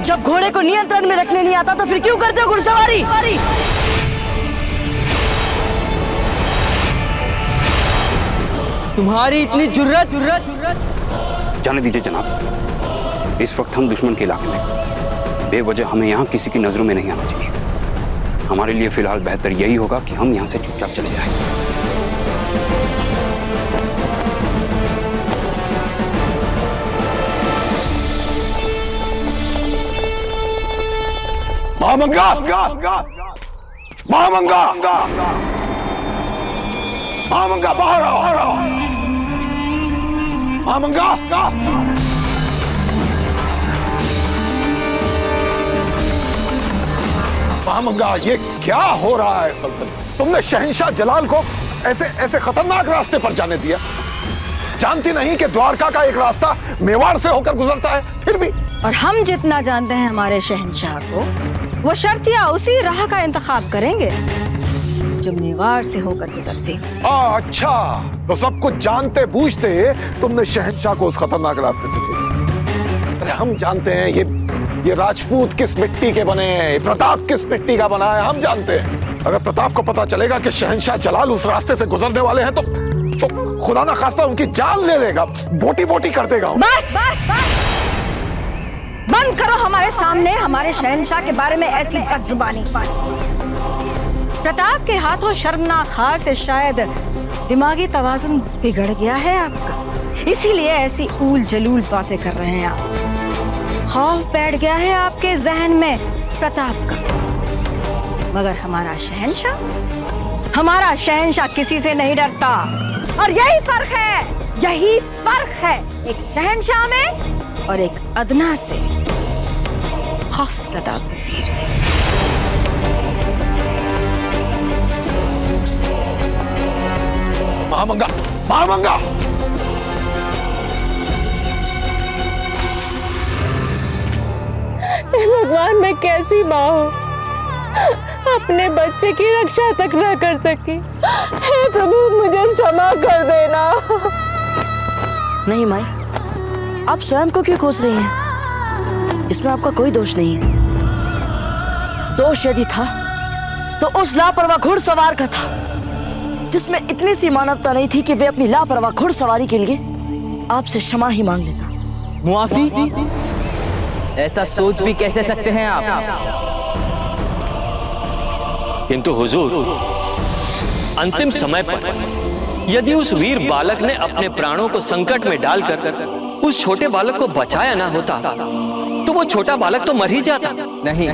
जब घोड़े को नियंत्रण में रखने नहीं आता तो फिर क्यों करते हो घुड़सवारी? तुम्हारी इतनी जुर्रत? जाने दीजिए जनाब, इस वक्त हम दुश्मन के इलाके में, बेवजह हमें यहाँ किसी की नजरों में नहीं आना चाहिए। हमारे लिए फिलहाल बेहतर यही होगा कि हम यहाँ से चुपचाप चले जाएं। महामंगा, महामंगा, महामंगा, बाहर आओ, महामंगा। महामंगा, ये क्या हो रहा है सल्तन? तुमने शहंशाह जलाल को ऐसे ऐसे खतरनाक रास्ते पर जाने दिया। जानती नहीं कि द्वारका का एक रास्ता मेवाड़ से होकर गुजरता है? फिर भी और हम जितना जानते हैं हमारे शहंशाह को, वो शर्तिया उसी राह का इंतखाब करेंगे जो मेवाड़ से होकर गुजरती। अच्छा, तो सब कुछ जानते बूझते तुमने शहंशाह को उस खतरनाक रास्ते से भेजा। अरे हम जानते हैं ये राजपूत किस मिट्टी के बने हैं, प्रताप किस मिट्टी का बना है, हम जानते हैं। अगर प्रताप को पता चलेगा कि शहंशाह जलाल उस रास्ते से गुजरने वाले हैं तो खुदा ना खास्ता उनकी जान ले लेगा, बोटी बोटी कर देगा। बस बंद करो हमारे सामने हमारे शहंशाह के बारे में ऐसी बदजुबानी। प्रताप के हाथों शर्मनाक हार से शायद दिमागी तवाज़ुन बिगड़ गया है आपका, इसीलिए ऐसी ऊल जलूल बातें कर रहे हैं आप। खौफ बैठ गया है आपके जहन में प्रताप का। मगर हमारा शहंशाह किसी से नहीं डरता, और यही फर्क है एक शहंशाह में और एक अदना से खौफज़दा वज़ीर में। महामंगा, महामंगा, भगवान, मैं कैसी माँ हूँ, अपने बच्चे की रक्षा तक न कर सकी। हे प्रभु, मुझे क्षमा कर देना। नहीं माई, आप स्वयं को क्यों कोस रही हैं? इसमें आपका कोई दोष नहीं है। दोष यदि था तो उस लापरवाह घुड़सवार का था, जिसमें इतनी सी मानवता नहीं थी कि वे अपनी लापरवाह घुड़सवारी के लिए आपसे क्षमा ही मांग लेता। मुआफी? ऐसा सोच भी कैसे सकते हैं आप? किंतु हुजूर, अंतिम समय पर यदि उस वीर बालक ने अपने प्राणों को संकट में डालकर उस छोटे बालक को बचाया ना होता तो वो छोटा बालक तो मर ही जाता। नहीं,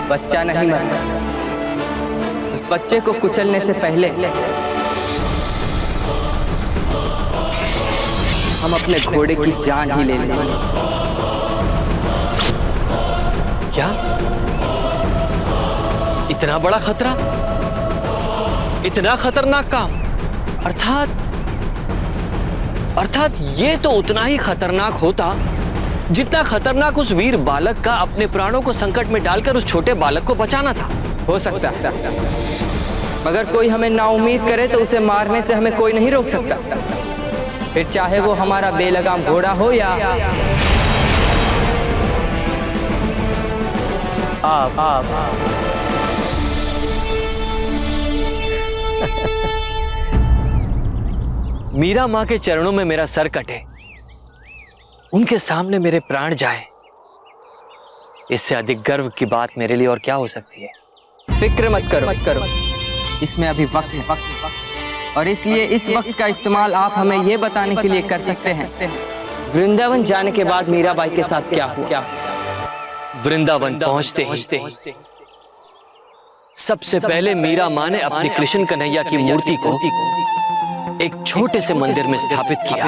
बच्चा नहीं मरता। उस बच्चे को कुचलने से पहले हम अपने घोड़े की जान ही ले लेंगे। क्या? इतना बड़ा खतरा, इतना खतरनाक काम? अर्थात ये तो उतना ही खतरनाक होता जितना खतरनाक उस वीर बालक का अपने प्राणों को संकट में डालकर उस छोटे बालक को बचाना था। हो सकता है, मगर कोई हमें नाउम्मीद करे तो उसे मारने से हमें कोई नहीं रोक सकता, फिर चाहे वो हमारा बेलगाम घोड़ा हो या आप। मीरा माँ के चरणों में मेरा सर कटे, उनके सामने मेरे प्राण जाए, इससे अधिक गर्व की बात मेरे लिए और क्या हो सकती है? फिक्र मत करो, इसमें अभी वक्त है, और इसलिए इस वक्त का इस्तेमाल आप हमें ये बताने के लिए कर सकते हैं वृंदावन जाने के बाद मीराबाई के साथ क्या हुआ। वृंदावन पहुंचते ही सबसे पहले मीरा माँ ने अपनी कृष्ण कन्हैया की मूर्ति को एक छोटे से मंदिर में स्थापित किया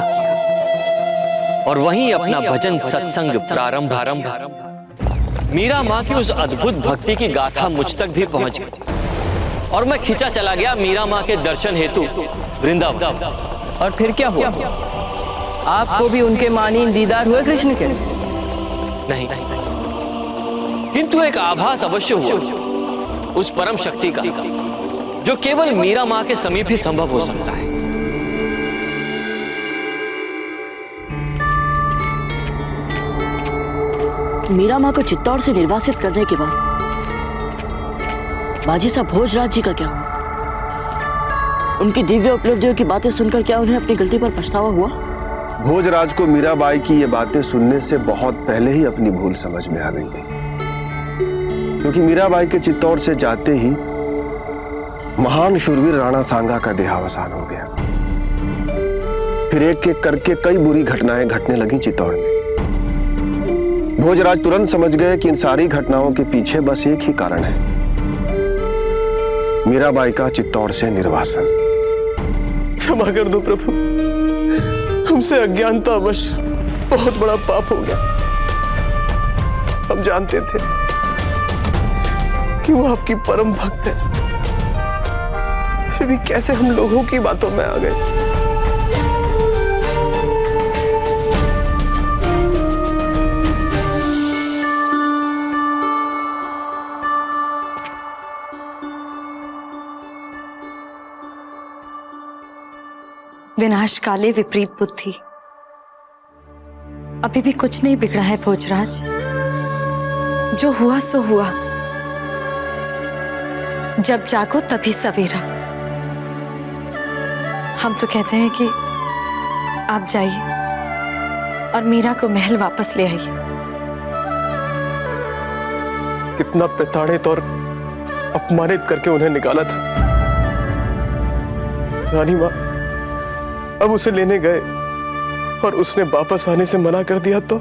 और वहीं अपना भजन सत्संग प्रारंभ। मीरा माँ की उस अद्भुत भक्ति की गाथा मुझ तक भी पहुंच गई और मैं खींचा चला गया मीरा माँ के दर्शन हेतु वृंदावन। और फिर क्या हुआ? आपको भी उनके मानीन दीदार हुए कृष्ण के? नहीं, किंतु एक आभास अवश्य हुआ उस परम शक्ति का जो केवल मीरा माँ के समीप ही संभव हो सकता है। मीरा माँ को चित्तौड़ से निर्वासित करने के बाद बाजी साहब भोजराज जी का क्या हुआ? उनकी दिव्य उपलब्धियों की बातें सुनकर क्या उन्हें अपनी गलती पर पछतावा हुआ? भोजराज को मीराबाई की ये बातें सुनने से बहुत पहले ही अपनी भूल समझ में आ गई थी, क्योंकि मीराबाई के चित्तौड़ से जाते ही महान शूरवीर राणा सांगा का देहावसान हो गया। फिर एक एक करके कई बुरी घटनाएं घटने लगी चित्तौड़ में। भोजराज तुरंत समझ गए कि इन सारी घटनाओं के पीछे बस एक ही कारण है, मीराबाई का चित्तौड़ से निर्वासन। क्षमा कर दो प्रभु, हमसे अज्ञानतावश बहुत बड़ा पाप हो गया। हम जानते थे कि वो आपकी परम भक्त है, फिर भी कैसे हम लोगों की बातों में आ गए। विनाश काले विपरीत बुद्धि। अभी भी कुछ नहीं बिगड़ा है भोजराज, जो हुआ सो हुआ। जब जागो तभी सवेरा। हम तो कहते हैं कि आप जाइए और मीरा को महल वापस ले आइए। कितना प्रताड़ित और अपमानित करके उन्हें निकाला था। रानी माँ अब उसे लेने गए और उसने वापस आने से मना कर दिया तो?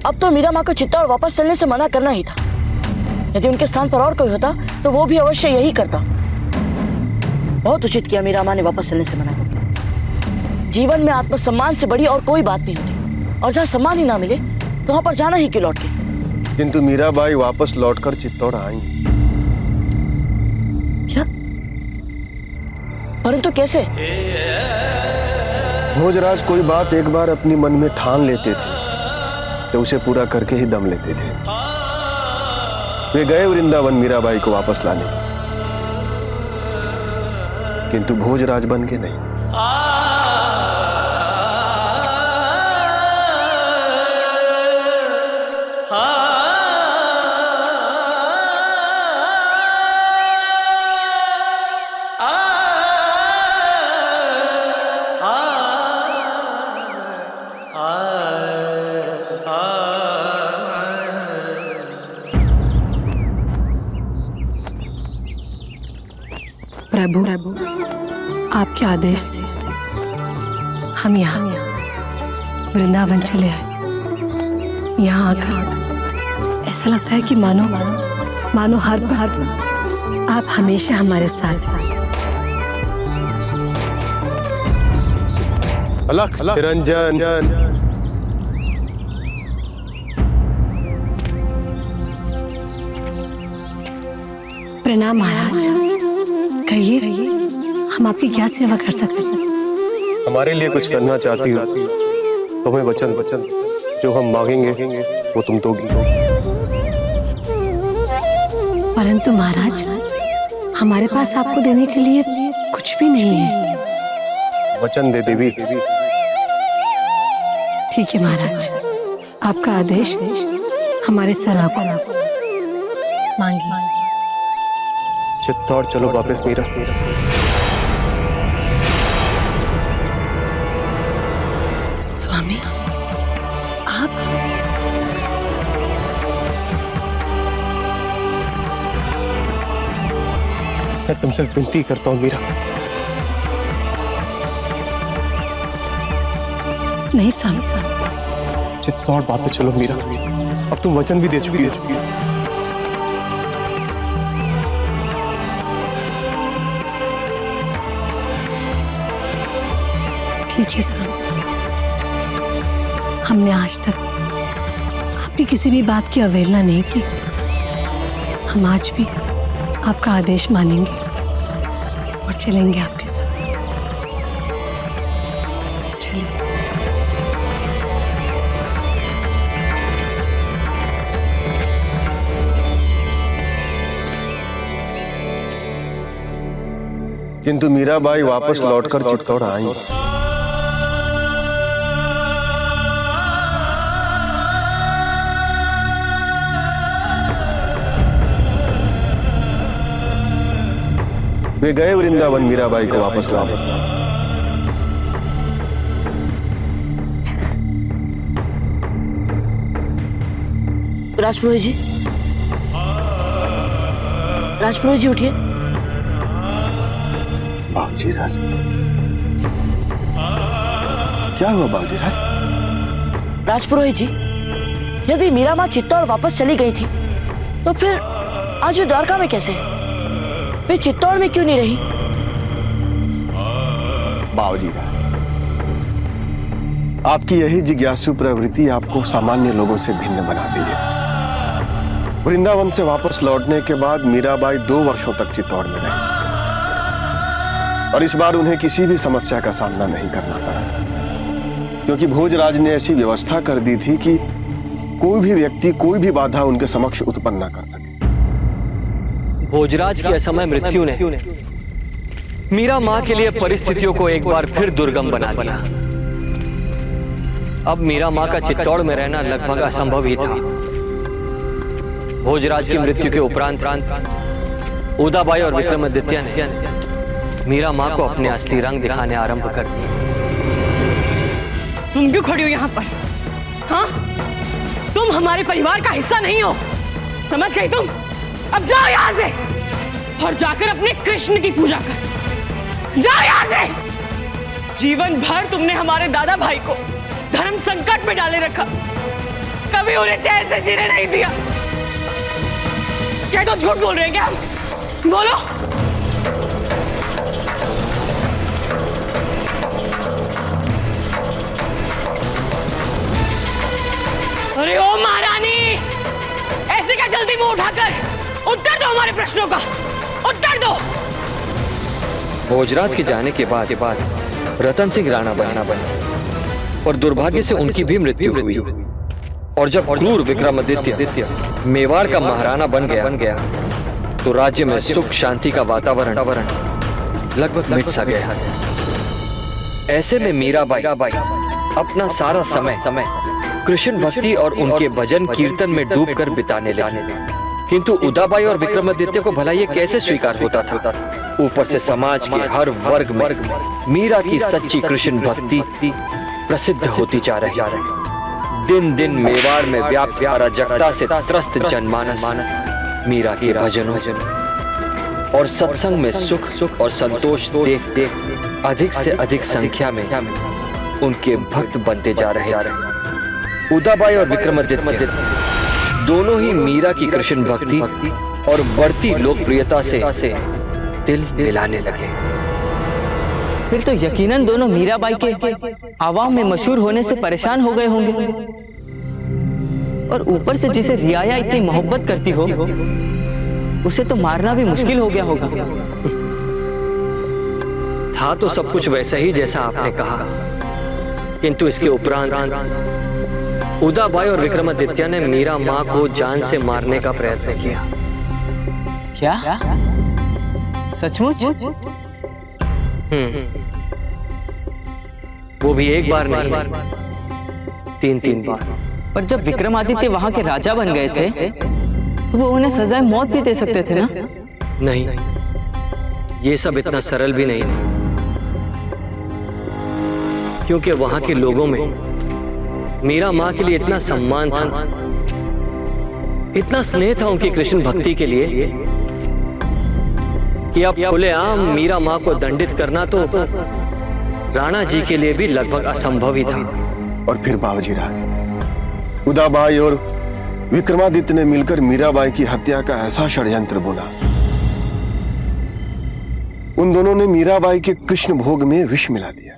अब तो मीरा माँ को चित्तौड़ वापस चलने से मना करना ही था। यदि उनके स्थान पर और कोई होता तो वो भी अवश्य यही करता। बहुत उचित किया मीरा माँ ने वापस चलने से मना कर दिया। जीवन में आत्मसम्मान से बड़ी और कोई बात नहीं होती, और जहाँ सम्मान ही ना मिले तो वहां पर जाना ही क्यों लौट के। किंतु मीराबाई वापस लौटकर चित्तौड़ आई। क्या? परंतु कैसे? भोजराज कोई बात एक बार अपनी मन में ठान लेते थे तो उसे पूरा करके ही दम लेते थे। वे गए वृंदावन मीराबाई को वापस लाने, किंतु भोजराज बन के नहीं। प्रभु, आपके आदेश से हम यहाँ वृंदावन चले आए। यहाँ आकर ऐसा लगता है कि मानो हर पल आप हमेशा हमारे साथ। अलख निरंजन। प्रणाम महाराज। कहिए, हम आपकी क्या सेवा कर सकते हैं? हमारे लिए कुछ करना चाहती हो तो हमें वचन जो हम मांगेंगे वो तुम दोगी। परंतु महाराज, हमारे पास आपको देने के लिए कुछ भी नहीं है। वचन दे देवी। ठीक है महाराज, आपका आदेश हमारे सराप मांगिए। चित्तौड़ चलो वापस मीरा। स्वामी, आप मैं तुमसे विनती करता हूँ मीरा, नहीं स्वामी, चित्तौड़ वापस चलो मीरा। अब तुम वचन भी दे चुकी हो। ठीक है स्वामी, हमने आज तक आपकी किसी भी बात की अवहेलना नहीं की। हम आज भी आपका आदेश मानेंगे और चलेंगे आपके साथ। चलिए। किंतु मीराबाई वापस लौटकर चित्तौड़ आई। वे गए वृंदावन मीराबाई को वापस लाने। राजपुरोहित जी, राजपुरोहित जी उठिए। बाबूजी राज, क्या हुआ बाबूजी राज? राजपुरोहित जी, यदि मीरा माँ चित्तौड़ वापस चली गई थी तो फिर आज वो द्वारका में कैसे? वे चित्तौड़ में क्यों नहीं रही? बाबूजी राज, आपकी यही जिज्ञासु प्रवृत्ति आपको सामान्य लोगों से भिन्न बनाती है। वृंदावन से वापस लौटने के बाद मीराबाई 2 वर्षों तक चित्तौड़ में रही और इस बार उन्हें किसी भी समस्या का सामना नहीं करना पड़ा, क्योंकि भोजराज ने ऐसी व्यवस्था कर दी थी कि कोई भी व्यक्ति कोई भी बाधा उनके समक्ष उत्पन्न न कर सके। भोजराज की असमय मृत्यु ने मीरा मां के लिए परिस्थितियों को एक बार फिर दुर्गम बना दिया। अब मीरा मां का चित्तौड़ में रहना लगभग असंभव ही था। भोजराज की मृत्यु के उपरांत उदाबाई और विक्रमादित्य ने मीरा मां को अपने असली रंग दिखाने आरंभ कर दिए। तुम क्यों खड़ी हो यहाँ पर? हाँ, तुम हमारे परिवार का हिस्सा नहीं हो, समझ गई तुम? अब जाओ यहाँ से और जाकर अपने कृष्ण की पूजा कर। जाओ यहाँ से। जीवन भर तुमने हमारे दादा भाई को धर्म संकट में डाले रखा, कभी उन्हें चैन से जीने नहीं दिया। क्या तो झूठ बोल रहे हैं क्या? बोलो। अरे ओ महारानी, ऐसे क्या जल्दी मुंह उठाकर? उत्तर दो हमारे प्रश्नों का, उत्तर दो। भोजराज के जाने के बाद रतन सिंह राणा बने और दुर्भाग्य से उनकी भी मृत्यु हुई। और जब क्रूर विक्रमादित्य मेवाड़ का महाराणा बन गया तो राज्य में सुख शांति का वातावरण लगभग मिट सा गया। ऐसे में मीराबाई अपना सारा समय कृष्ण भक्ति और उनके भजन कीर्तन में डूबकर बिताने लगी। किंतु उदाबाई और विक्रमादित्य को भला ये कैसे स्वीकार होता था? ऊपर से समाज के हर वर्ग में मीरा की सच्ची कृष्ण भक्ति प्रसिद्ध होती जा रही। दिन दिन मेवाड़ में व्याप्त अराजकता से त्रस्त जनमानस मीरा के भजनों और सत्संग में सुख और संतोष देख अधिक से अधिक संख्या में उनके भक्त बनते जा रहे। उदाबाई और विक्रमादित्य दोनों ही मीरा की कृष्ण भक्ति और बढ़ती लोकप्रियता से दिल मिलाने लगे। फिर तो यकीनन दोनों मीराबाई के आवाम में मशहूर होने से परेशान हो गए होंगे, और ऊपर से जिसे रियाया इतनी मोहब्बत करती हो उसे तो मारना भी मुश्किल हो गया होगा। था तो सब कुछ वैसा ही जैसा आपने कहा, किंतु इसके उपरांत उदाबाई और विक्रमादित्य ने मीरा मां को जान से मारने का प्रयत्न किया। क्या? सचमुच? वो भी एक बार नहीं, 3 बार। पर जब विक्रमादित्य वहां के राजा बन गए थे तो वो उन्हें सजाए मौत भी दे सकते थे ना? नहीं, ये सब इतना सरल भी नहीं था, क्योंकि वहां के लोगों में मीरा मां के लिए इतना सम्मान था, इतना स्नेह था उनकी कृष्ण भक्ति के लिए कि अब खुलेआम मीरा माँ को दंडित करना तो राणा जी के लिए भी लगभग असंभव ही था। और फिर बाबूजी राज, उदाबाई और विक्रमादित्य ने मिलकर मीराबाई की हत्या का ऐसा षड्यंत्र बुना, उन दोनों ने मीराबाई के कृष्ण भोग में विष मिला दिया।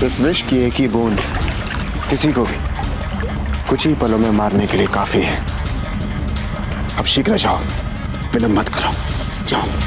इस विष की एक ही बूंद किसी को भी कुछ ही पलों में मारने के लिए काफी है। अब शीघ्र जाओ, विलंब मत करो, जाओ।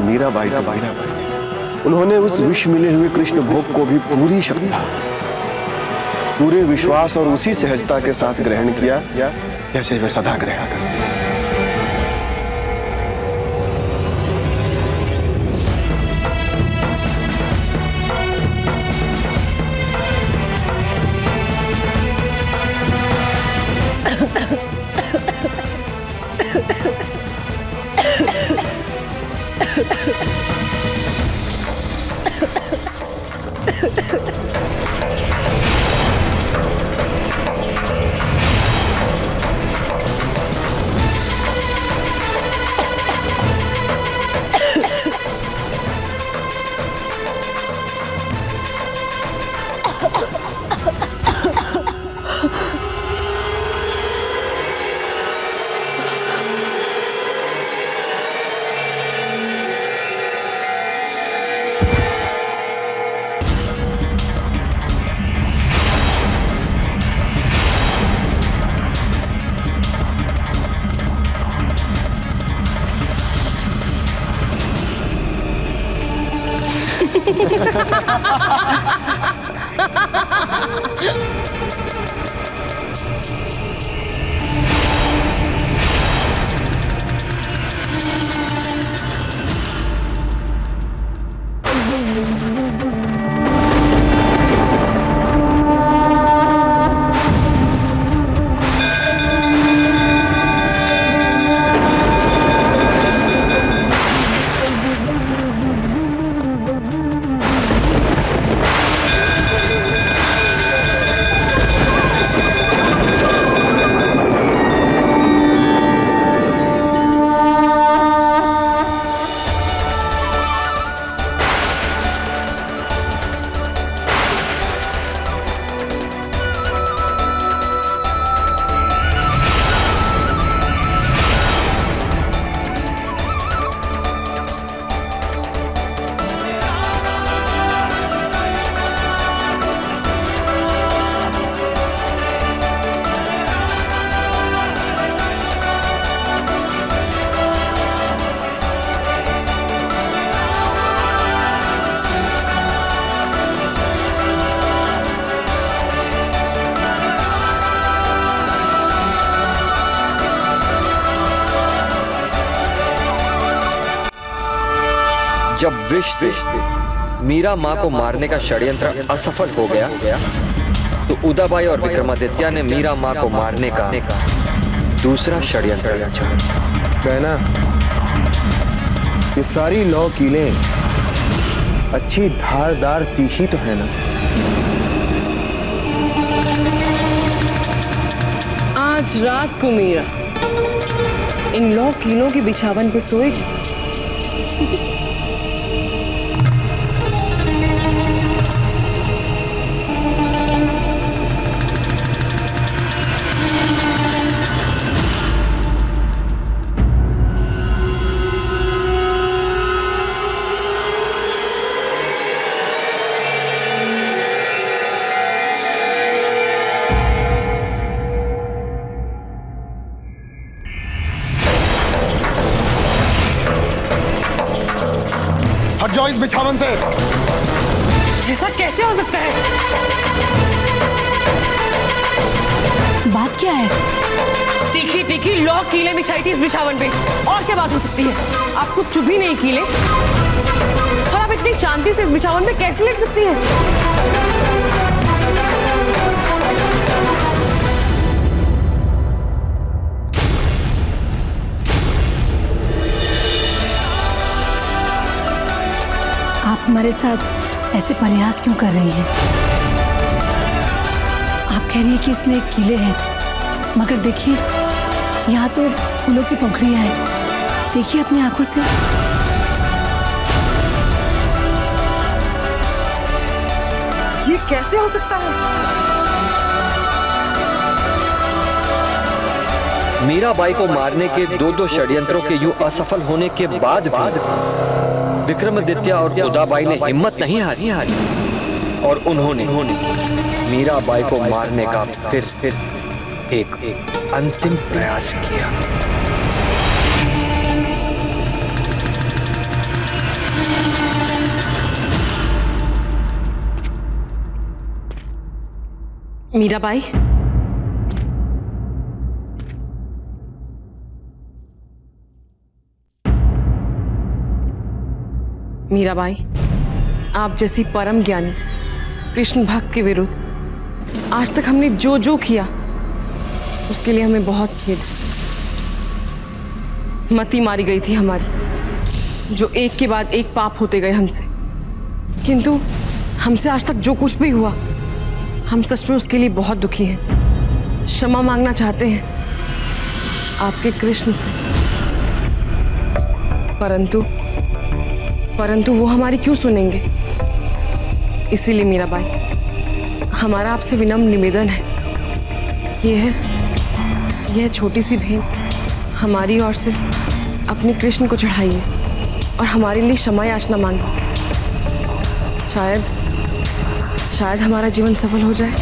मीराबाई तो मीराबाई, उन्होंने उस विष मिले हुए कृष्ण भोग को भी पूरी श्रद्धा, पूरे विश्वास और उसी सहजता के साथ ग्रहण किया जैसे वे सदा ग्रहण करते थे। जब विष से मीरा माँ को मारने का षड्यंत्र असफल हो गया तो उदाबाई और विक्रमादित्य ने मीरा माँ को मारने का दूसरा षड्यंत्र रचा। कहना ये सारी 9 कीलें अच्छी धारदार तीखी तो है ना? आज रात को मीरा इन 9 कीलों की बिछावन पे सोएगी। जाओ इस बिछावन से। ऐसा कैसे हो सकता है? बात क्या है? तीखी तीखी लौ कीलें बिछाई थी इस बिछावन पे, और क्या बात हो सकती है? आप कुछ चुभ ही नहीं कीले, और आप इतनी शांति से इस बिछावन में कैसे लेट सकती है? आप हमारे साथ ऐसे प्रयास क्यों कर रही हैं? आप कह रही हैं कि इसमें कीले हैं, मगर देखिए यहाँ तो फूलों की पंखुड़ियां हैं। देखिए अपनी आंखों से। ये कैसे हो सकता है? मीराबाई को मारने के दो षड्यंत्रों के यूं असफल होने के बाद विक्रमादित्य और उदाबाई ने हिम्मत नहीं हारी और उन्होंने मीराबाई को मारने का फिर एक अंतिम प्रयास किया। मीराबाई, मीराबाई, आप जैसी परम ज्ञानी कृष्ण भक्त के विरुद्ध आज तक हमने जो जो किया उसके लिए हमें बहुत खेद है। मति मारी गई थी हमारी, जो एक के बाद एक पाप होते गए हमसे, किंतु हमसे आज तक जो कुछ भी हुआ हम सच में उसके लिए बहुत दुखी हैं। क्षमा मांगना चाहते हैं आपके कृष्ण से, परंतु वो हमारी क्यों सुनेंगे? इसीलिए मीराबाई, हमारा आपसे विनम्र निवेदन है, यह छोटी सी भेंट हमारी ओर से अपने कृष्ण को चढ़ाइए और हमारे लिए क्षमा याचना मांगिए। शायद हमारा जीवन सफल हो जाए।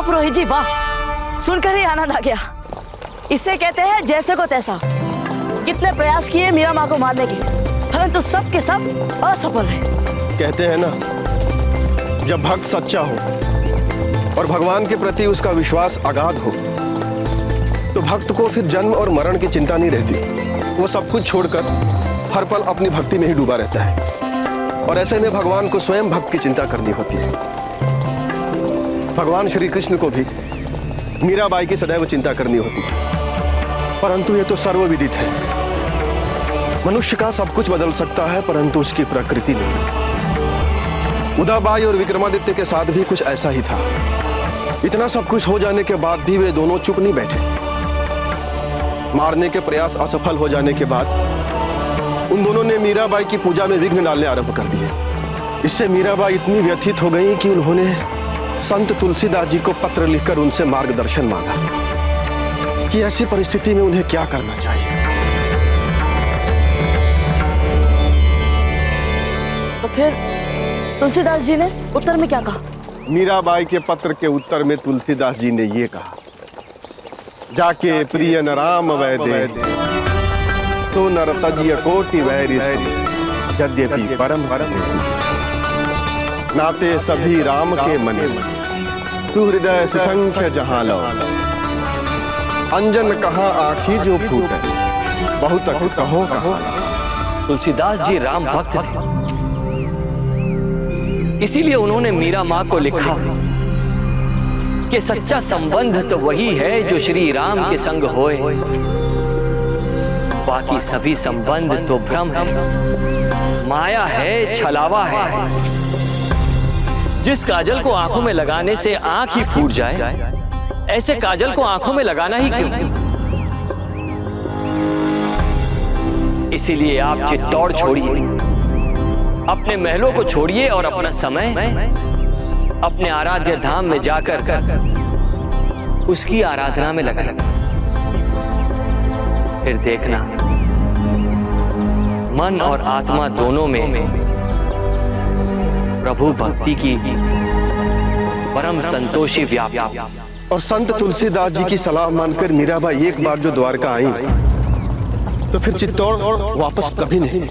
रोहित जी वाह, सुनकर ही आनंद आ गया। इसे कहते हैं जैसे को तैसा। कितने प्रयास किए मीरा माँ को मारने के, परंतु सब के सब असफल रहे। कहते हैं ना, जब भक्त सच्चा हो और भगवान के प्रति उसका विश्वास अगाध हो तो भक्त को फिर जन्म और मरण की चिंता नहीं रहती। वो सब कुछ छोड़कर हर पल अपनी भक्ति में ही डूबा रहता है, और ऐसे में भगवान को स्वयं भक्त की चिंता करनी होती है। भगवान श्री कृष्ण को भी मीराबाई की सदैव चिंता करनी होती है, परंतु ये तो सर्वविदित है। मनुष्य का सब कुछ बदल सकता है, परंतु उसकी प्रकृति नहीं। उदाबाई और विक्रमादित्य के साथ भी कुछ ऐसा ही था। इतना सब कुछ हो जाने के बाद भी वे दोनों चुप नहीं बैठे। मारने के प्रयास असफल हो जाने के बाद उन दोनों ने मीराबाई की पूजा में विघ्न डालने आरंभ कर दिए। इससे मीराबाई इतनी व्यथित हो गई कि उन्होंने संत तुलसीदास जी को पत्र लिखकर उनसे मार्गदर्शन मांगा कि ऐसी परिस्थिति में उन्हें क्या करना चाहिए। तो फिर तुलसीदास जी ने उत्तर में क्या कहा? मीराबाई के पत्र के उत्तर में तुलसीदास जी ने ये कहा, जाके प्रिय न राम वैदे तो नर तजिय कोटि वैरि यद्यपि परम नाते सभी राम के मने तू हृदय सुसंख्य जहां लो अंजन कहाँ आँखी जो फूटे बहुत कहो कहो। तुलसीदास जी राम भक्त थे, इसीलिए उन्होंने मीरा माँ को लिखा कि सच्चा संबंध तो वही है जो श्री राम के संग होए, बाकी सभी संबंध तो भ्रम है, माया है, छलावा है। जिस काजल को आंखों में लगाने से आंख ही फूट जाए ऐसे काजल को आंखों में लगाना ही क्यों? इसीलिए आप चित्तौड़ छोड़िए, अपने महलों को छोड़िए और अपना समय अपने आराध्य धाम में जाकर उसकी आराधना में लगाइए। फिर देखना, मन और आत्मा दोनों में प्रभु भक्ति की परम संतोषी व्याप्त। और संत तुलसीदास जी की सलाह मानकर मीराबाई एक बार जो द्वारका आई तो फिर चित्तौड़ वापस कभी नहीं।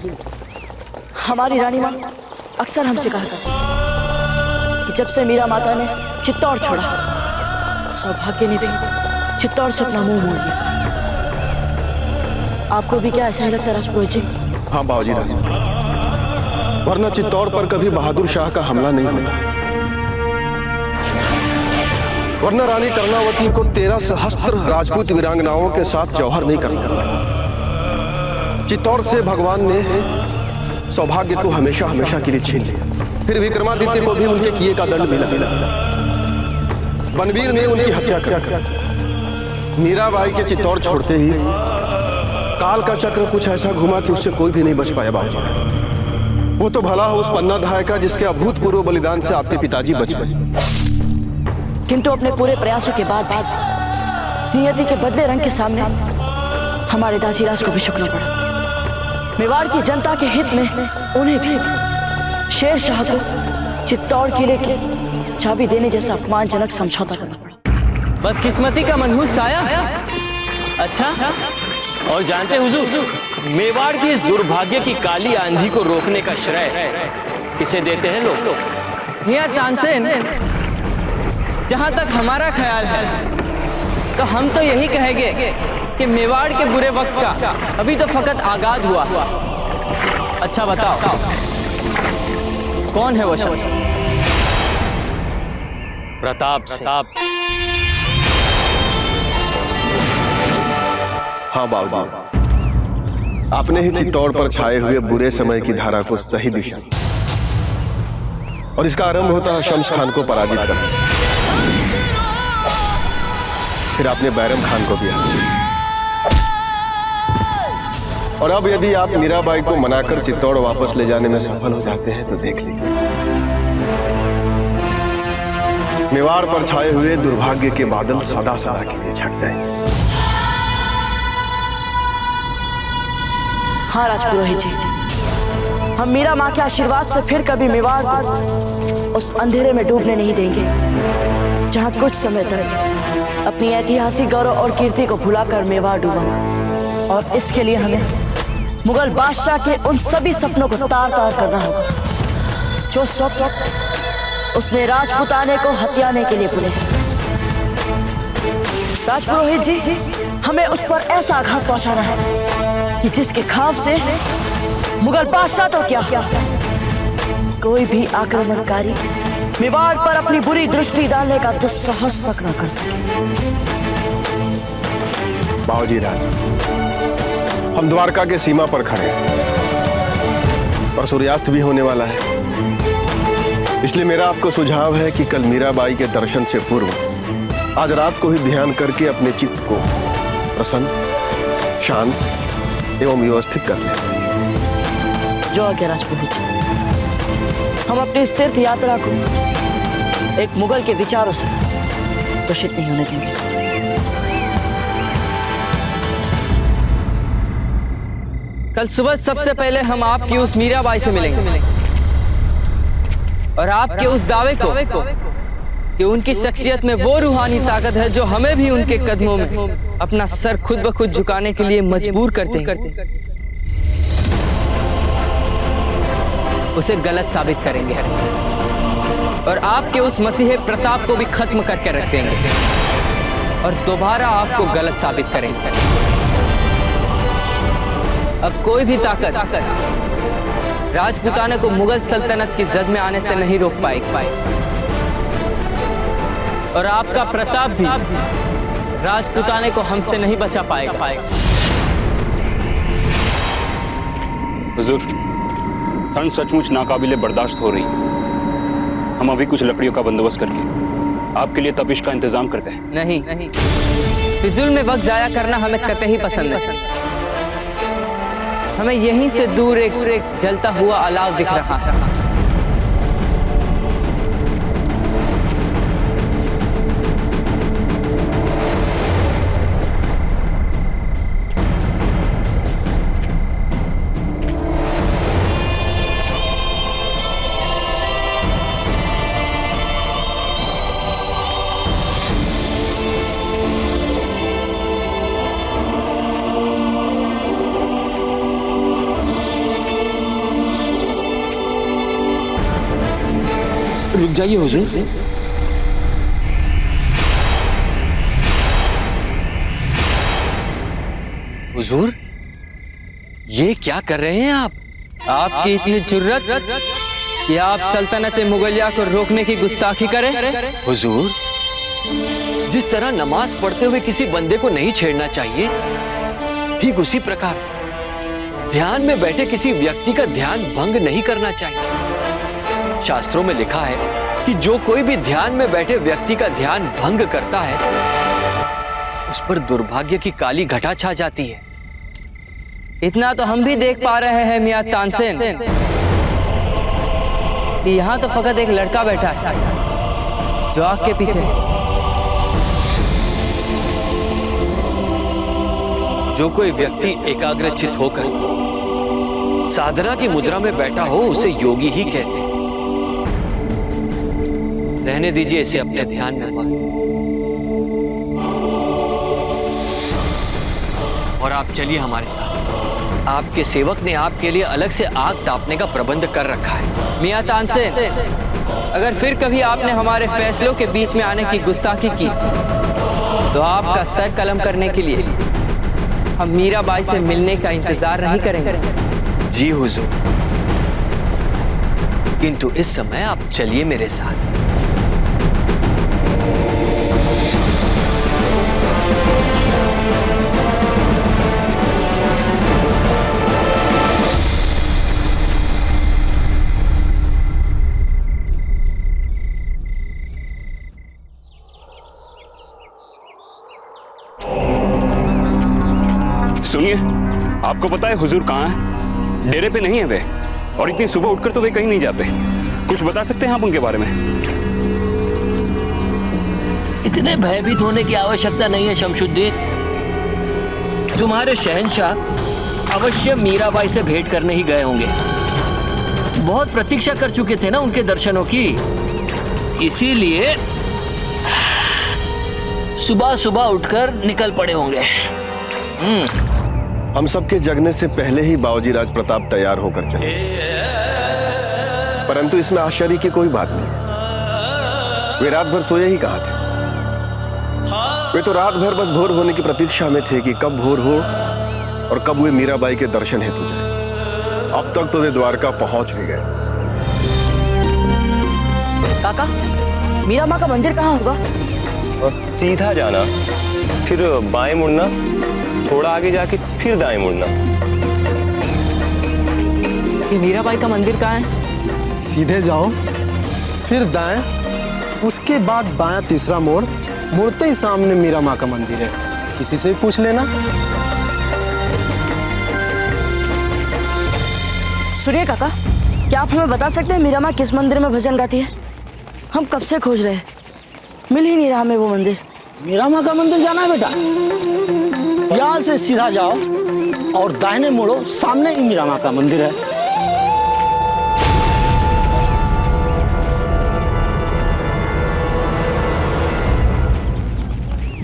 हमारी रानी माँ अक्सर हमसे कहा करती कि जब से मीरा माता ने चित्तौड़ छोड़ा, सौभाग्य ने भी चित्तौड़ से अपना मुंह मोड़ लिया। आपको भी क्या ऐसा ही लगता है राजपुरोहित जी? हाँ बाबूजी रानी, वरना चित्तौड़ पर कभी बहादुर शाह का हमला नहीं होता, वरना रानी कर्णावती को 13 सहस्त्र राजपूत वीरांगनाओं के साथ जौहर नहीं करना। चित्तौड़ से भगवान ने सौभाग्य को हमेशा हमेशा के लिए छीन लिया। फिर विक्रमादित्य को भी उनके किए का दंड मिला। बनवीर ने उनकी हत्या कर मीराबाई के चित्तौड़ छोड़ते ही काल का चक्र कुछ ऐसा घुमा कि उससे कोई भी नहीं बच पाया बाबूजी। वो तो भला हो उस पन्नाधाय का जिसके अभूतपूर्व बलिदान से आपके पिताजी बच गए। किंतु अपने पूरे प्रयासों के बाद नियति के बदले रंग के सामने हमारे दाजीराज को भी झुकना पड़ा। मेवाड़ की जनता के हित में उन्हें भी शेर शाह को चित्तौड़ किले की चाबी देने जैसा अपमानजनक समझौता करना पड़ा। बदकिस्मती का मनहूस साया। अच्छा, और जानते हुजूर, मेवाड़ की इस दुर्भाग्य की काली आंधी को रोकने का श्रेय किसे देते हैं लोग? मियां तानसेन, जहां तक हमारा ख्याल है तो हम तो यही कहेंगे कि मेवाड़ के बुरे वक्त का अभी तो फकत आगाज हुआ। अच्छा बताओ, कौन है वो शख्स? प्रताप सिंह। हाँ बाबू, आपने ही चित्तौड़ पर छाए हुए बुरे समय की धारा को सही दिशा दी और इसका आरंभ होता है शम्स खान को पराजित करना। फिर आपने बैरम खान को भी हराया और अब यदि आप मीराबाई को मनाकर चित्तौड़ वापस ले जाने में सफल हो जाते हैं तो देख लीजिए, मेवाड़ पर छाए हुए दुर्भाग्य के बादल सदा सदा के लिए छट जाएंगे। हाँ राजपुरोहित जी, हम मीरा माँ के आशीर्वाद से फिर कभी मेवाड़ को उस अंधेरे में डूबने नहीं देंगे जहां कुछ समय तक अपनी ऐतिहासिक गौरव और कीर्ति को भुलाकर मेवाड़ डूबा था। और इसके लिए हमें मुगल बादशाह के उन सभी सपनों को तार तार करना होगा जो स्वप्न उसने राजपुताने को हथियाने के लिए बुने। राजपुरोहित जी, हमें उस पर ऐसा आघात पहुंचाना है कि जिसके खौफ से मुगल बादशाह तो क्या, कोई भी आक्रमणकारी मेवाड़ पर अपनी बुरी दृष्टि डालने का दुस्साहस तक न कर सके। बाबूजी राज, हम द्वारका के सीमा पर खड़े हैं और सूर्यास्त भी होने वाला है, इसलिए मेरा आपको सुझाव है कि कल मीराबाई के दर्शन से पूर्व आज रात को ही ध्यान करके अपने चित्त को प्रसन्न, शांत एवं व्यवस्थित कर लें। जो आज्ञा राजपुरोहित जी, हम अपनी इस तीर्थ यात्रा को एक मुगल के विचारों से दूषित नहीं होने देंगे। कल सुबह सबसे पहले हम आपकी उस मीराबाई से मिलेंगे और आपके उस दावे को कि उनकी शख्सियत में वो रूहानी ताकत है जो हमें भी उनके कदमों में अपना सर खुद ब खुद झुकाने के लिए मजबूर करते हैं, उसे गलत साबित करेंगे और आपके उस मसीहे प्रताप को भी खत्म करके रख देंगे और दोबारा आपको गलत साबित करेंगे। अब कोई भी ताकत राजपुताने को मुगल सल्तनत की जद में आने से नहीं रोक पाएगी और आपका प्रताप भी राजपुताने को हमसे नहीं बचा पाएगा। हुजूर, ठंड सचमुच नाकाबिले बर्दाश्त हो रही। हम अभी कुछ लकड़ियों का बंदोबस्त करके आपके लिए तपिश का इंतजाम करते हैं। नहीं, फिजूल में वक्त जाया करना हमें कतई पसंद नहीं। हमें यहीं से दूर एक जलता हुआ अलाव दिख रहा है। रुक जाइए हुजूर। हुजूर, ये क्या कर रहे हैं आप? आपकी इतनी जुर्रत कि आप सल्तनत मुगलिया को रोकने की गुस्ताखी करें? हुजूर, जिस तरह नमाज पढ़ते हुए किसी बंदे को नहीं छेड़ना चाहिए, ठीक उसी प्रकार ध्यान में बैठे किसी व्यक्ति का ध्यान भंग नहीं करना चाहिए। शास्त्रों में लिखा है कि जो कोई भी ध्यान में बैठे व्यक्ति का ध्यान भंग करता है, उस पर दुर्भाग्य की काली घटा छा जाती है। इतना तो हम भी देख पा रहे हैं मियां तानसेन कि यहाँ तो फकत एक लड़का बैठा है जो आग के पीछे है। जो कोई व्यक्ति एकाग्रचित होकर साधना की मुद्रा में बैठा हो, उसे योगी ही कहते हैं। रहने दीजिए इसे अपने ध्यान में और आप चलिए हमारे साथ। आपके सेवक ने आपके लिए अलग से आग तापने का प्रबंध कर रखा है। मियां तानसेन, अगर फिर कभी आपने हमारे फैसलों के बीच में आने की गुस्ताखी की तो आपका सर कलम करने के लिए हम मीराबाई से मिलने का इंतजार नहीं करेंगे। जी हुजूर, किंतु इस समय आप चलिए मेरे साथ। सुनिए, आपको पता है हुजूर कहाँ है? डेरे पे नहीं है वे, और इतनी सुबह उठकर तो वे कहीं नहीं जाते। कुछ बता सकते हैं आप उनके बारे में? इतने भयभीत होने की आवश्यकता नहीं है शमशुद्दीन। तुम्हारे शहंशाह अवश्य मीराबाई से भेंट करने ही गए होंगे। बहुत प्रतीक्षा कर चुके थे ना उनके दर्शनों की, इसीलिए सुबह सुबह उठकर निकल पड़े होंगे। हम सबके जगने से पहले ही बाबूजी राज प्रताप तैयार होकर चले, परंतु इसमें आश्चर्य की कोई बात नहीं। वे रात भर सोए ही कहाँ थे? वे तो रात भर बस भोर होने की प्रतीक्षा में थे कि कब भोर हो और कब वे मीराबाई के दर्शन हेतु जाए। अब तक तो वे द्वारका पहुंच भी गए। काका, मीरा माँ का मंदिर कहाँ होगा? और सीधा जाना, फिर बाएं मुड़ना, थोड़ा आगे जाके फिर दाएं मुड़ना। ये मीराबाई का मंदिर कहाँ है? सीधे जाओ, फिर दाएं, उसके बाद बायां तीसरा मोड़, मुड़ते ही सामने मीरा माँ का मंदिर है। किसी से पूछ लेना। सुनिए काका, क्या आप हमें बता सकते हैं मीरा माँ किस मंदिर में भजन गाती है? हम कब से खोज रहे हैं, मिल ही नहीं रहा हमें वो मंदिर। मीरा माँ का मंदिर जाना है बेटा, यहाँ से सीधा जाओ और दाहिने मुड़ो, सामने ही मीरा माँ का मंदिर है।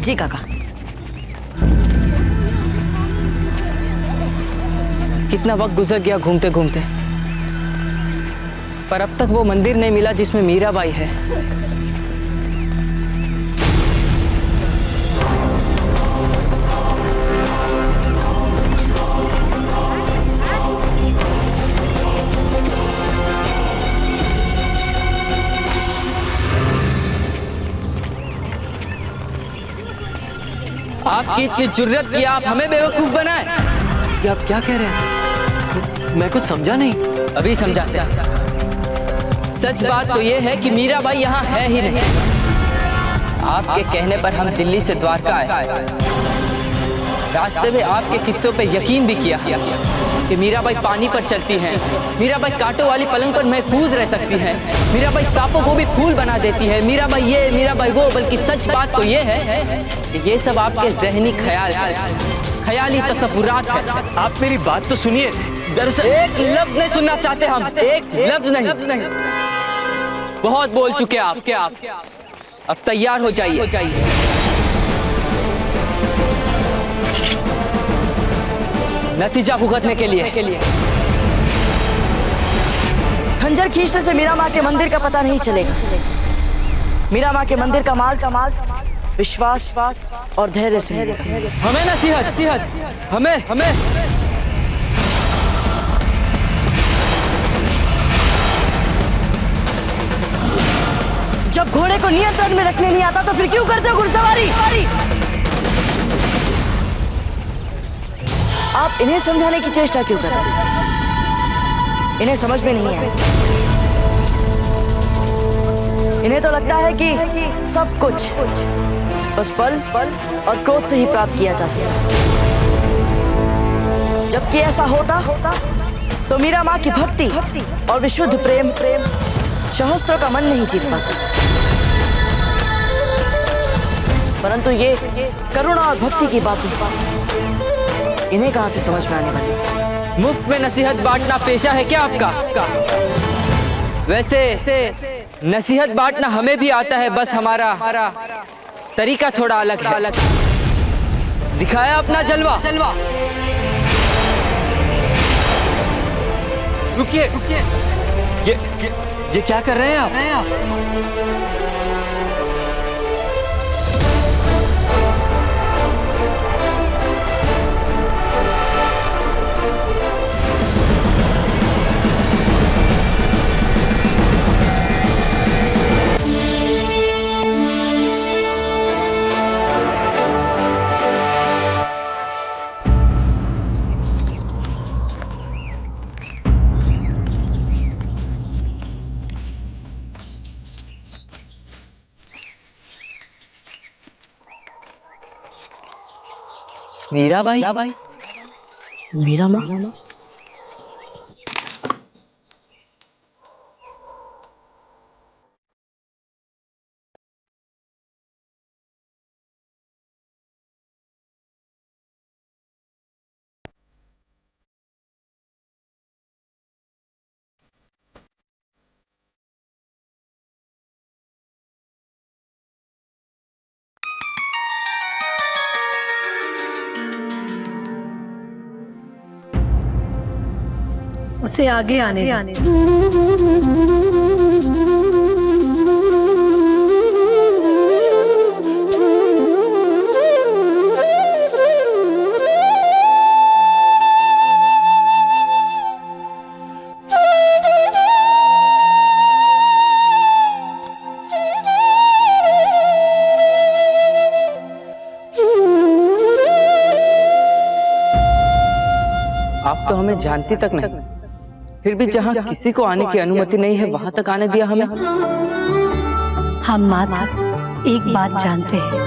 जी काका। कितना वक्त गुजर गया घूमते घूमते, पर अब तक वो मंदिर नहीं मिला जिसमें मीराबाई है। आपकी इतनी जुर्रत कि आप हमें बेवकूफ बनाए? ये आप क्या कह रहे हैं? मैं कुछ समझा नहीं। अभी समझाते हैं। सच बात तो यह है कि मीराबाई यहाँ है ही नहीं। आपके कहने पर हम दिल्ली से द्वारका आए। रास्ते में आपके किस्सों पे यकीन भी किया कि मीराबाई पानी पर चलती हैं, मीराबाई कांटों वाली पलंग पर महफूज रह सकती हैं, मीराबाई सांपों को भी फूल बना देती है, मीराबाई ये मीराबाई वो। बल्कि सच बात तो ये है कि ये सब आपके ज़हनी ख्याली तसव्वुरात है। आप मेरी बात तो सुनिए। दरअसल एक लफ्ज नहीं सुनना चाहते हम, एक लफ्ज नहीं। बहुत बोल चुके आप, अब तैयार हो जाइए। नतीजा भुगतने के लिए। खंजर खींचने से मीरा माँ के मंदिर का पता नहीं चलेगा। मीरा माँ के मंदिर का मार्ग विश्वास और धैर्य से। हमें नसीहत, हमें जब घोड़े को नियंत्रण में रखने नहीं आता तो फिर क्यों करते हो घुड़सवारी? आप इन्हें समझाने की चेष्टा क्यों कर रहे हैं? इन्हें समझ में नहीं आया। इन्हें तो लगता है कि सब कुछ बस बल और क्रोध से ही प्राप्त किया जा सकता है। जबकि ऐसा होता तो मीरा माँ की भक्ति और विशुद्ध प्रेम सहस्त्रों का मन नहीं जीत पाता। परंतु ये करुणा और भक्ति की बातें इन्हें कहां से समझ में आने वाली? मुफ्त में नसीहत बांटना पेशा है क्या आपका? वैसे नसीहत बांटना हमें भी आता है, बस हमारा तरीका थोड़ा अलग है। दिखाया अपना जलवा। रुकिए, ये क्या कर रहे हैं आप? मीराबाई, मीरा माँ, उसे आगे आने दो। आप तो हमें जानती तक नहीं, फिर भी जहाँ किसी को आने की अनुमति नहीं है वहां तक आने दिया हमें। हम मात्र एक बात जानते हैं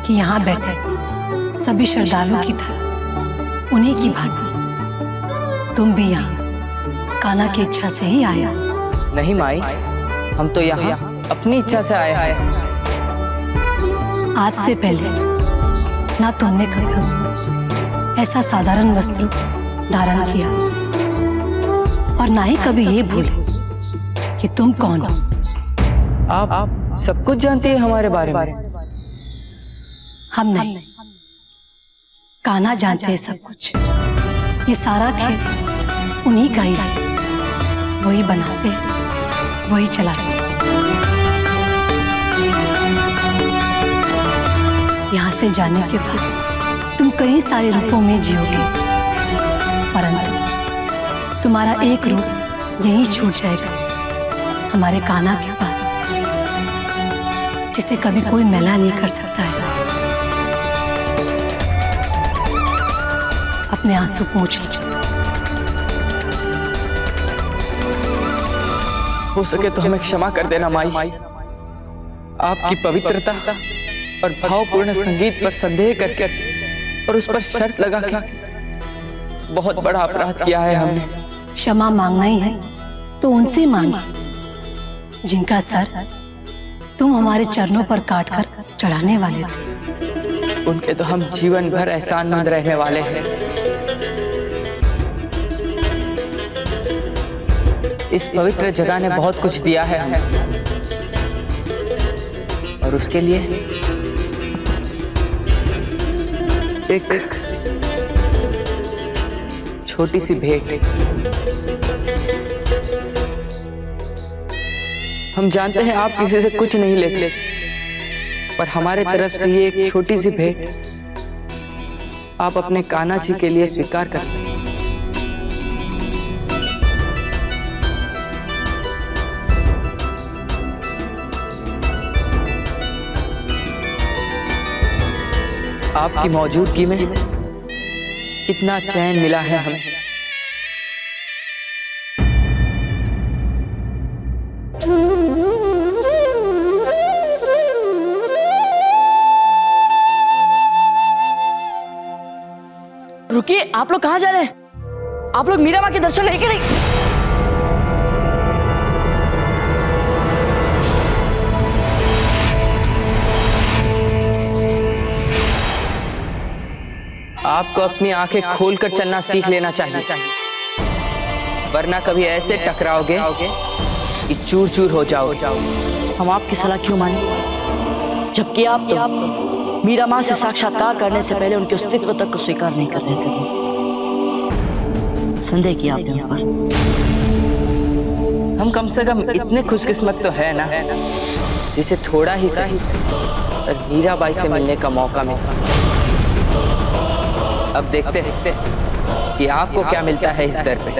कि यहाँ बैठे सभी श्रद्धालुओं की तरह उन्हीं की भांति तुम भी यहाँ कान्हा की इच्छा से ही आए हो। नहीं माई, हम तो यहाँ अपनी इच्छा से आए हैं। आज से पहले ना तुमने कभी ऐसा साधारण वस्त्र धारण किया और ना ही कभी ये भूले कि तुम कौन हो। आप सब कुछ जानती है हमारे बारे में। हम नहीं, कान्हा जानते हैं सब कुछ। ये सारा खेल उन्हीं का ही है। वही बनाते हैं, वही चलाते हैं। यहाँ से जाने के बाद तुम कई सारे रूपों में जियोगे, परंतु तुम्हारा एक रूप यहीं छूट जाएगा, हमारे कान्हा के पास, जिसे कभी कोई मैला नहीं कर सकता है। अपने आंसू पोंछ लीजिए। हो सके तो हमें क्षमा कर देना माई। आपकी पवित्रता और भावपूर्ण संगीत पर संदेह करके और उस पर शर्त लगा के बहुत बड़ा अपराध किया है हमने। क्षमा मांगना ही है तो उनसे मांगी जिनका सर तुम हमारे चरणों पर काटकर चढ़ाने वाले थे। उनके तो हम जीवन भर एहसानमंद रहने वाले हैं। इस पवित्र जगह ने बहुत कुछ दिया है हमें, और उसके लिए एक छोटी सी भेंट। हम जानते हैं आप किसी से कुछ नहीं लेते, पर हमारे तरफ से ये एक छोटी सी भेंट आप अपने कान्हा जी के लिए स्वीकार करते हैं। आपकी मौजूदगी में कितना चैन मिला है हमें। रुकिए, आप लोग कहाँ जा रहे हैं? आप लोग मीरा माँ के दर्शन लेके नहीं? आपको अपनी आंखें खोलकर चलना सीख लेना चाहिए, वरना कभी ऐसे टकराओगे कि चूर चूर हो जाओगे। हम आपकी सलाह क्यों माने, जबकि आप तो मीरा माँ से साक्षात्कार करने से पहले उनके अस्तित्व तक को स्वीकार नहीं कर रहे थे। संदेह किया आपने उन पर। हम कम से कम इतने खुशकिस्मत तो है ना, जिसे थोड़ा ही सही पर मीराबाई से मिलने का मौका मिला। अब देखते कि आपको क्या मिलता है इस दर पे।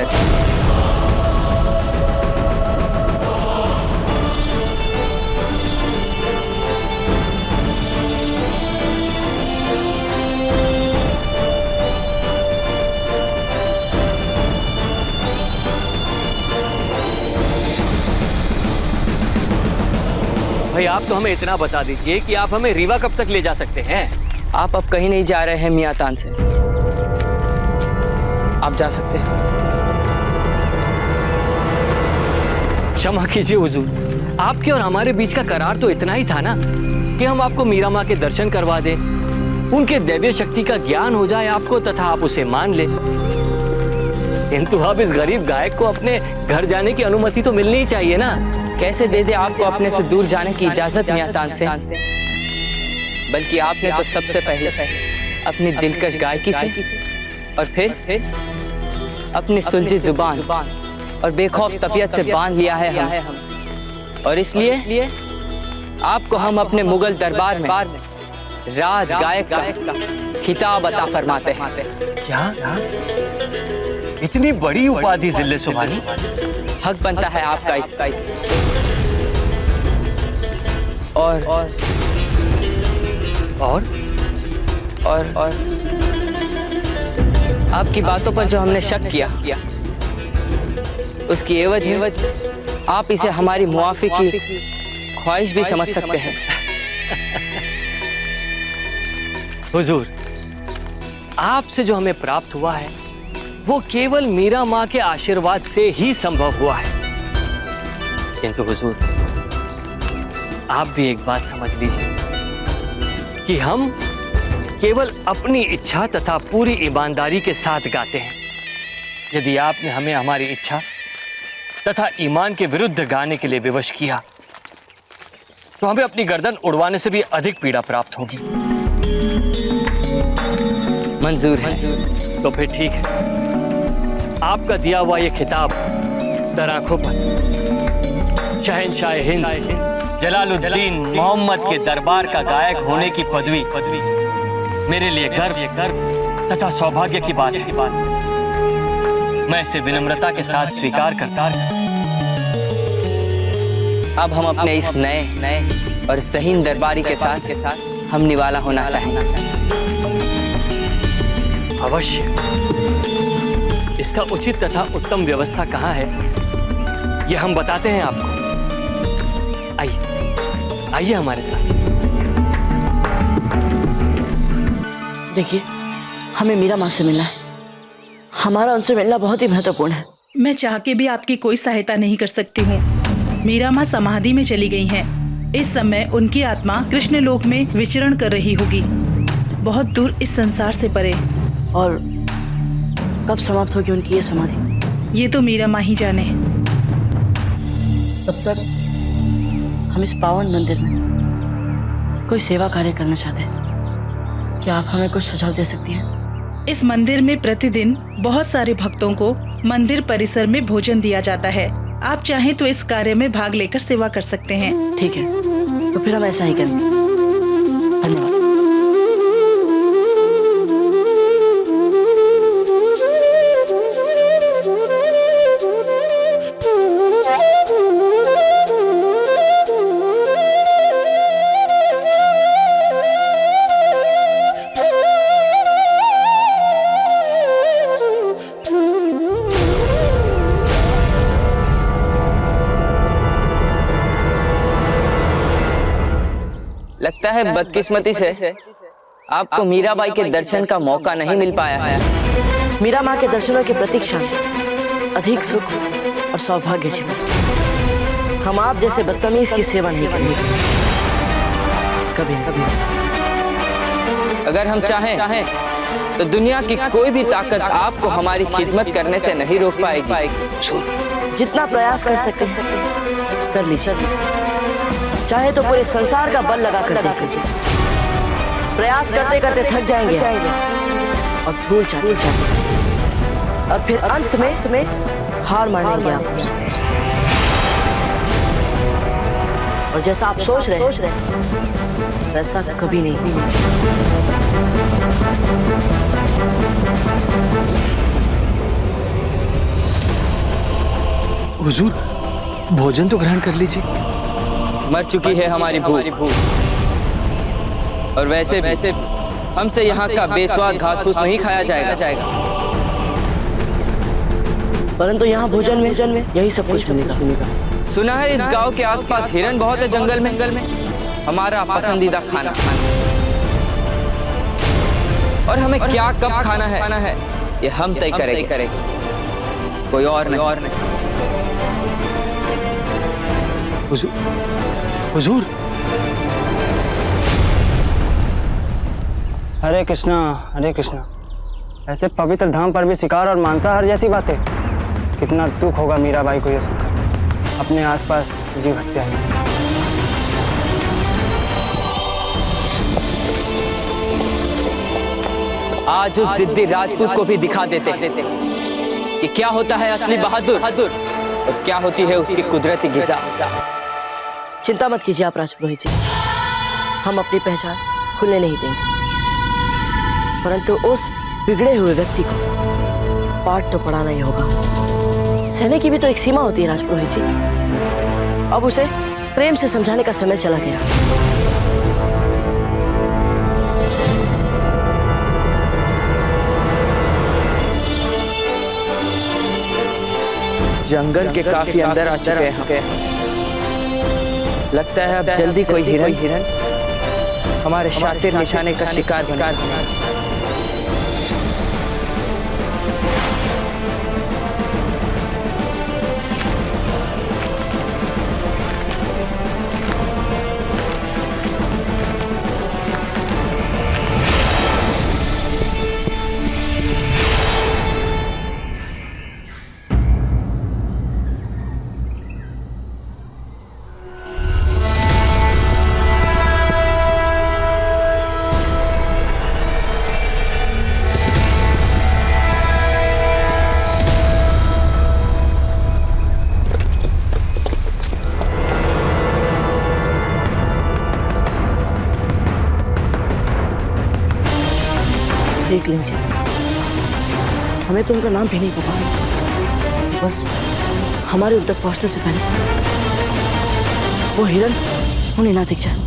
भाई आप तो हमें इतना बता दीजिए कि आप हमें रीवा कब तक ले जा सकते हैं? आप अब कहीं नहीं जा रहे हैं मियां तान से, आप जा सकते हैं। क्षमा कीजिए हुजूर, आपके और हमारे बीच का करार तो इतना ही था ना कि हम आपको मीरा माँ के दर्शन करवा दें, उनके दैवीय शक्ति का ज्ञान हो जाए आपको तथा आप उसे मान ले। किंतु अब इस गरीब गायक को अपने घर जाने की अनुमति तो मिलनी ही चाहिए ना। कैसे दे दे आपको अपने से दूर जाने की इजाजत मियां तान से? बल्कि आपने तो सबसे पहले अपनी दिलकश गायकी से और फिर अपनी सुलझी जुबान और बेखौफ तबीयत से बांध लिया है हम। और इसलिए आपको हम अपने मुगल दरबार में राज गायक का खिताब अता फरमाते हैं। क्या इतनी बड़ी उपाधि जिले सुभानी? हक बनता है आपका इसका। और आपकी बातों पर जो हमने शक किया, उसकी एवज में आप इसे हमारी मुआफी की ख्वाहिश भी समझ सकते हैं। हुजूर, आपसे जो हमें प्राप्त हुआ है वो केवल मीरा माँ के आशीर्वाद से ही संभव हुआ है। किंतु हुजूर, आप भी एक बात समझ लीजिए कि हम केवल अपनी इच्छा तथा पूरी ईमानदारी के साथ गाते हैं। यदि आपने हमें हमारी इच्छा तथा ईमान के विरुद्ध गाने के लिए विवश किया तो हमें अपनी गर्दन उड़वाने से भी अधिक पीड़ा प्राप्त होगी। मंजूर है। तो फिर ठीक है, आपका दिया हुआ ये खिताब सर आंखों पर शहंशाह हिंद जलालुद्दीन मोहम्मद के दरबार का गायक होने की पदवी मेरे लिए गर्व तथा सौभाग्य की बात है। मैं इसे विनम्रता के साथ स्वीकार करता हूं। अब हम अपने इस नए और ज़हीन दरबारी के साथ हम निवाला होना चाहेंगे। अवश्य। इसका उचित तथा उत्तम व्यवस्था कहाँ है, यह हम बताते हैं आपको। आइए आइए हमारे साथ। देखिए, हमें मीरा माँ से मिलना है। हमारा उनसे मिलना बहुत ही महत्वपूर्ण है। मैं चाह के भी आपकी कोई सहायता नहीं कर सकती हूँ। मीरा माँ समाधि में चली गई हैं। इस समय उनकी आत्मा कृष्ण लोक में विचरण कर रही होगी, बहुत दूर इस संसार से परे। और कब समाप्त होगी उनकी ये समाधि? ये तो मीरा माँ ही जाने। तब तक हम इस पावन मंदिर में कोई सेवा कार्य करना चाहते हैं। क्या आप हमें कुछ सुझाव दे सकती हैं? इस मंदिर में प्रतिदिन बहुत सारे भक्तों को मंदिर परिसर में भोजन दिया जाता है। आप चाहें तो इस कार्य में भाग लेकर सेवा कर सकते हैं। ठीक है, तो फिर हम ऐसा ही करेंगे। धन्यवाद। लगता है बदकिस्मती से आपको मीराबाई के दर्शन का मौका नहीं मिल पाया है। मीरा माँ के दर्शनों की प्रतीक्षा में अधिक सुख और सौभाग्य छिपा। हम आप जैसे बदतमीज की सेवा नहीं करेंगे, कभी नहीं। अगर हम चाहें तो दुनिया की कोई भी ताकत आपको हमारी खिदमत करने से नहीं रोक पाएगी। जितना प्रयास कर सकते हैं कर लीजिए। चाहे तो पूरे संसार का बल लगा कर देख लीजिए। प्रयास करते करते थक जाएंगे और धूल चाटेंगे, और फिर अंत में हार मानेंगे आप। और जैसा आप सोच रहे वैसा कभी नहीं। हुजूर, भोजन तो ग्रहण कर लीजिए। मर चुकी है हमारी भूख, और वैसे हमसे यहाँ का बेस्वाद घास फूस नहीं खाया जाएगा। परंतु यहाँ भोजन में यही सब कुछ मिलेगा। सुना है इस गांव के आसपास हिरन बहुत है जंगल में। हमारा पसंदीदा खाना, और हमें क्या कब खाना है ये हम तय करेंगे, कोई और नहीं। हुजूर, हरे कृष्णा हरे कृष्णा। ऐसे पवित्र धाम पर भी शिकार और मांसाहार जैसी बातें। कितना दुख होगा मीराबाई को ये सुनकर, अपने आसपास जीव हत्या से। आज उस जिद्दी राजपूत को भी दिखा देते हैं कि क्या होता है असली बहादुर और क्या होती है उसकी कुदरती गिज़ा। चिंता मत कीजिए आप राजपुरोहित जी, हम अपनी पहचान खुलने नहीं देंगे। परंतु उस बिगड़े हुए व्यक्ति को पाठ तो पढ़ाना ही होगा। सहने की भी तो एक सीमा होती है राजपुरोहित जी। अब उसे प्रेम से समझाने का समय चला गया। जंगल के काफी अंदर आ चुके हैं। लगता है अब जल्दी कोई हिरन हमारे शातिर निशाने का शिकार बना। देख लीजिए, हमें तो उनका नाम भी नहीं पता। बस हमारे उन तक पहुंचने से पहले वो हिरन उन्हें ना दिख जाए।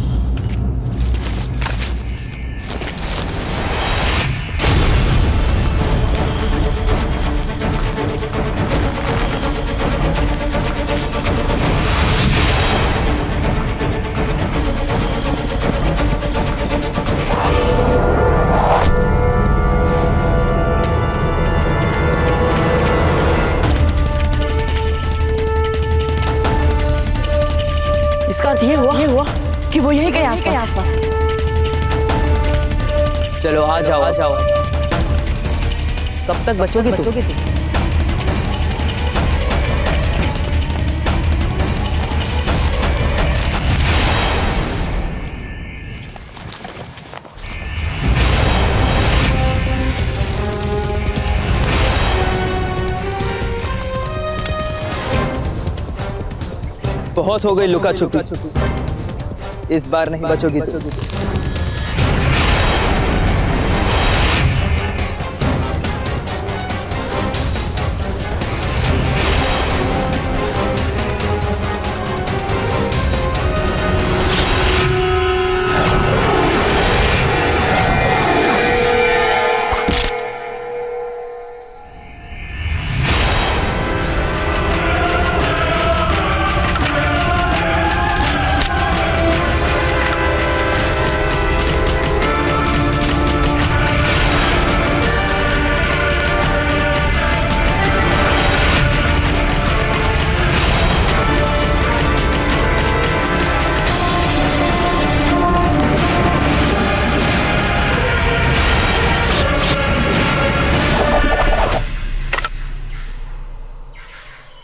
कहीं आसपास। चलो आ जाओ। कब तक बचोगी तुम? बहुत हो गई लुका छुपी, इस बार नहीं बचोगी तुम।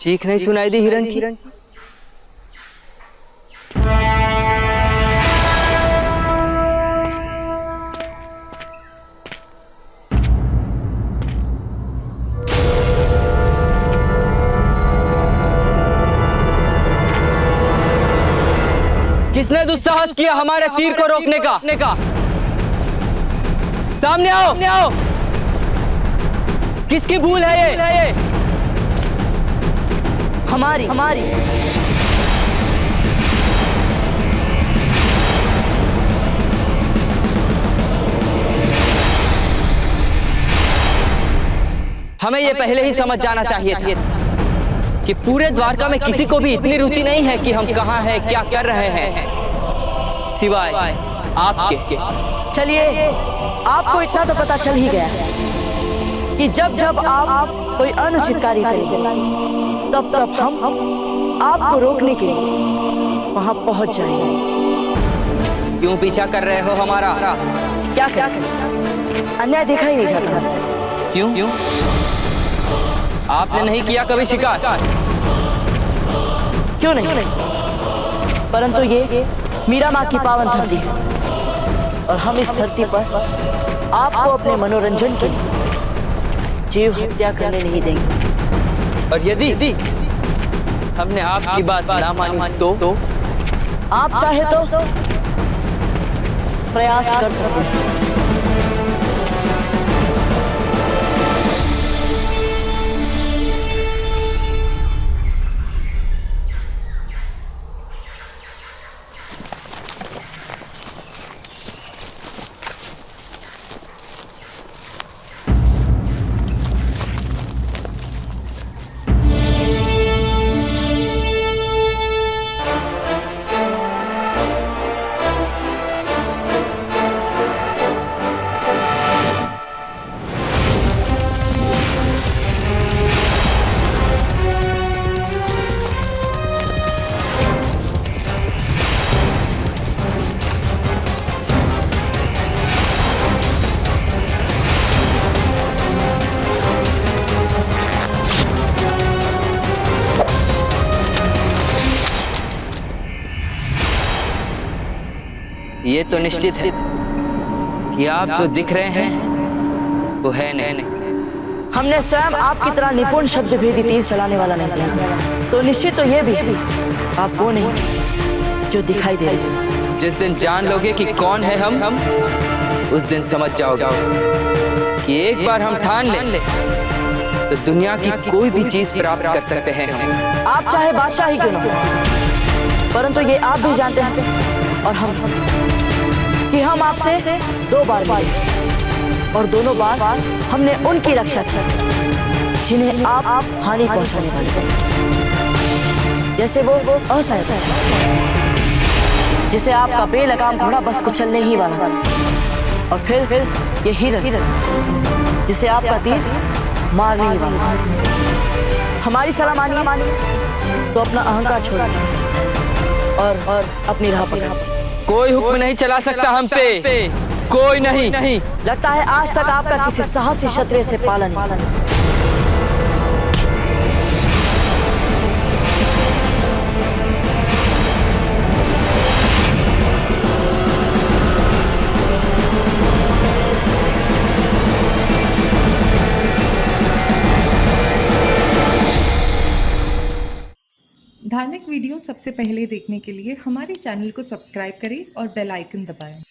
चीख नहीं सुनाई दी हिरण की? किसने दुस्साहस किया हमारे तीर को रोकने का? सामने आओ। किसकी भूल है ये? हमारी। हमें ये पहले ही समझ जाना चाहिए था कि पूरे द्वारका में किसी को भी इतनी रुचि नहीं है कि हम कहाँ हैं, क्या कर रहे हैं, सिवाय आपके। चलिए, आपको इतना तो पता चल ही गया है कि जब आप कोई अनुचित कार्य करेंगे तब हम आपको रोकने के लिए वहां पहुंच जाएंगे। क्यों पीछा कर रहे हो हमारा? क्या अन्याय देखा ही नहीं जाता हमसे। क्यों? आपने नहीं किया कभी शिकार? क्यों नहीं? परंतु ये मीरा माँ की पावन धरती है और हम इस धरती पर आपको अपने मनोरंजन के लिए जीव हत्या करने नहीं देंगे। और यदि हमने आपकी बात ना मानी तो आप चाहे तो प्रयास कर सकते हैं। ये तो निश्चित है कि आप जो दिख रहे हैं वो है नहीं। हमने स्वयं आपकी तरह निपुण शब्द भेदी तीर चलाने वाला नहीं दिया, तो निश्चित तो ये भी है आप वो नहीं जो दिखाई दे रहे। जिस दिन जान लोगे कि कौन है हम उस दिन समझ जाओगे कि एक बार हम ठान लें तो दुनिया की कोई भी चीज प्राप्त कर सकते हैं। आप चाहे बादशाह ही क्यों ना हो, परंतु ये आप भी जानते हैं और हम कि हम आपसे 2 बार मिले और दोनों बार हमने उनकी रक्षा की जिन्हें आप हानि पहुंचाने वाले थे, जैसे वो असहाय बच्चा जिसे आपका बेलगाम घोड़ा बस कुचलने ही वाला था, और फिर ये हिरण जिसे आपका तीर मारने ही वाला। हमारी सलाह मानिए तो अपना अहंकार छोड़िए और अपनी राह पकड़िए। कोई हुक्म नहीं चला सकता हम पे, कोई नहीं। लगता है आज तक आपका किसी साहसी क्षत्रिय से पालन नहीं। धार्मिक वीडियो सबसे पहले देखने के लिए हमारे चैनल को सब्सक्राइब करें और बेल आइकन दबाएं।